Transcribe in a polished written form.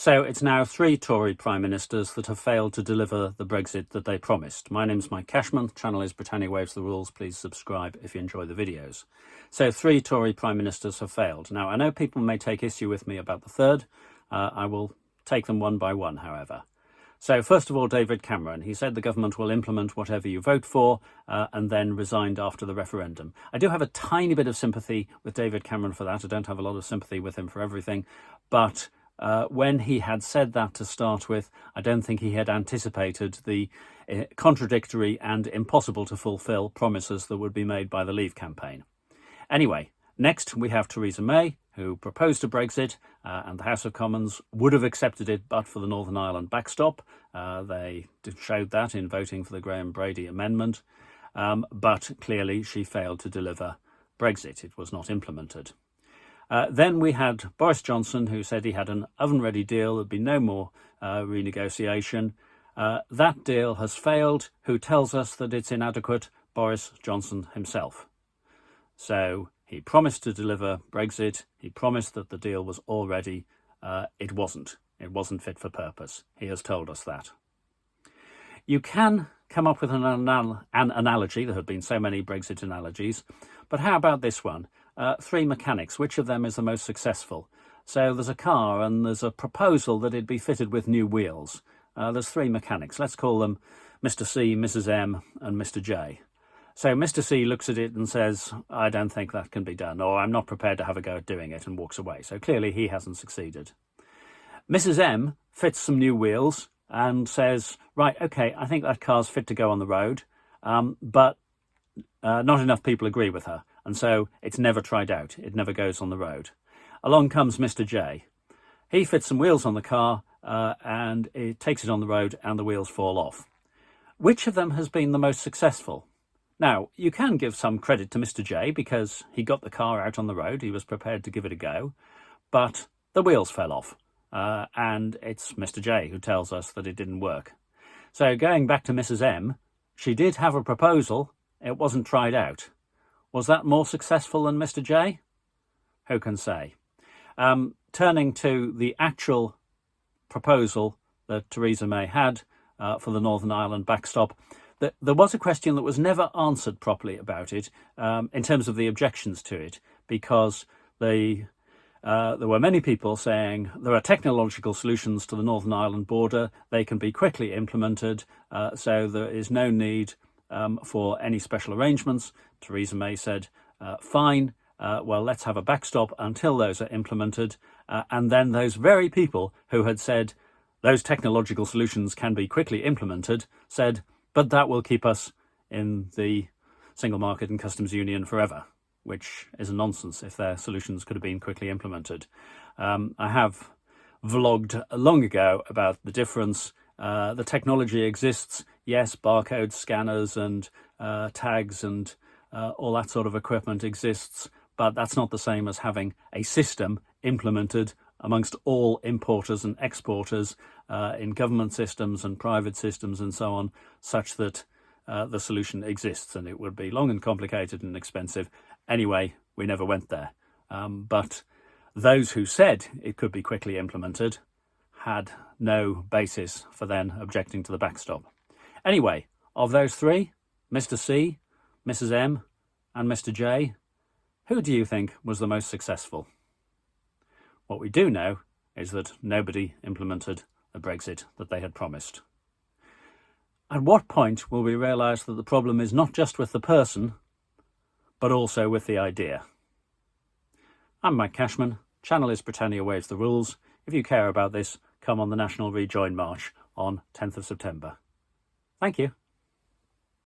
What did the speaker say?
So it's now 3 Tory Prime Ministers that have failed to deliver the Brexit that they promised. My name's Mike Cashman, the channel is Britannia Waves the Rules. Please subscribe if you enjoy the videos. So 3 Tory Prime Ministers have failed. Now, I know people may take issue with me about the third. I will take them one by one, however. So first of all, David Cameron. He said the government will implement whatever you vote for and then resigned after the referendum. I do have a tiny bit of sympathy with David Cameron for that. I don't have a lot of sympathy with him for everything. But when he had said that to start with, I don't think he had anticipated the contradictory and impossible to fulfil promises that would be made by the Leave campaign. Anyway, next we have Theresa May, who proposed a Brexit, and the House of Commons would have accepted it but for the Northern Ireland backstop. They showed that in voting for the Graham Brady amendment, but clearly she failed to deliver Brexit. It was not implemented. Then we had Boris Johnson, who said he had an oven-ready deal. There'd be no more renegotiation. That deal has failed. Who tells us that it's inadequate? Boris Johnson himself. So he promised to deliver Brexit. He promised that the deal was all ready. It wasn't. It wasn't fit for purpose. He has told us that. You can come up with an analogy. There have been so many Brexit analogies. But how about this one? 3 mechanics. Which of them is the most successful? So there's a car and there's a proposal that it be fitted with new wheels. There's 3 mechanics. Let's call them Mr. C, Mrs. M and Mr. J. So Mr. C looks at it and says, I don't think that can be done, or I'm not prepared to have a go at doing it, and walks away. So clearly he hasn't succeeded. Mrs. M fits some new wheels and says, right, okay, I think that car's fit to go on the road, but not enough people agree with her. And so it's never tried out. It never goes on the road. Along comes Mr. J. He fits some wheels on the car and it takes it on the road and the wheels fall off. Which of them has been the most successful? Now, you can give some credit to Mr. J because he got the car out on the road. He was prepared to give it a go, but the wheels fell off. And it's Mr. J who tells us that it didn't work. So going back to Mrs. M, she did have a proposal. It wasn't tried out. Was that more successful than Mr. J? Who can say? Turning to the actual proposal that Theresa May had for the Northern Ireland backstop, there was a question that was never answered properly about it in terms of the objections to it, because there were many people saying there are technological solutions to the Northern Ireland border. They can be quickly implemented, so there is no need for any special arrangements. Theresa May said, fine, well, let's have a backstop until those are implemented. And then those very people who had said those technological solutions can be quickly implemented said, but that will keep us in the single market and customs union forever, which is a nonsense if their solutions could have been quickly implemented. I have vlogged long ago about the difference. The technology exists, yes, barcode scanners and tags and all that sort of equipment exists, but that's not the same as having a system implemented amongst all importers and exporters in government systems and private systems and so on, such that the solution exists, and it would be long and complicated and expensive. Anyway, we never went there. But those who said it could be quickly implemented had no basis for then objecting to the backstop. Anyway, of those 3, Mr. C, Mrs. M and Mr. J, who do you think was the most successful? What we do know is that nobody implemented the Brexit that they had promised. At what point will we realise that the problem is not just with the person, but also with the idea? I'm Mike Cashman. Channel is Britannia Waves the Rules. If you care about this, come on the National Rejoin March on 10th of September. Thank you.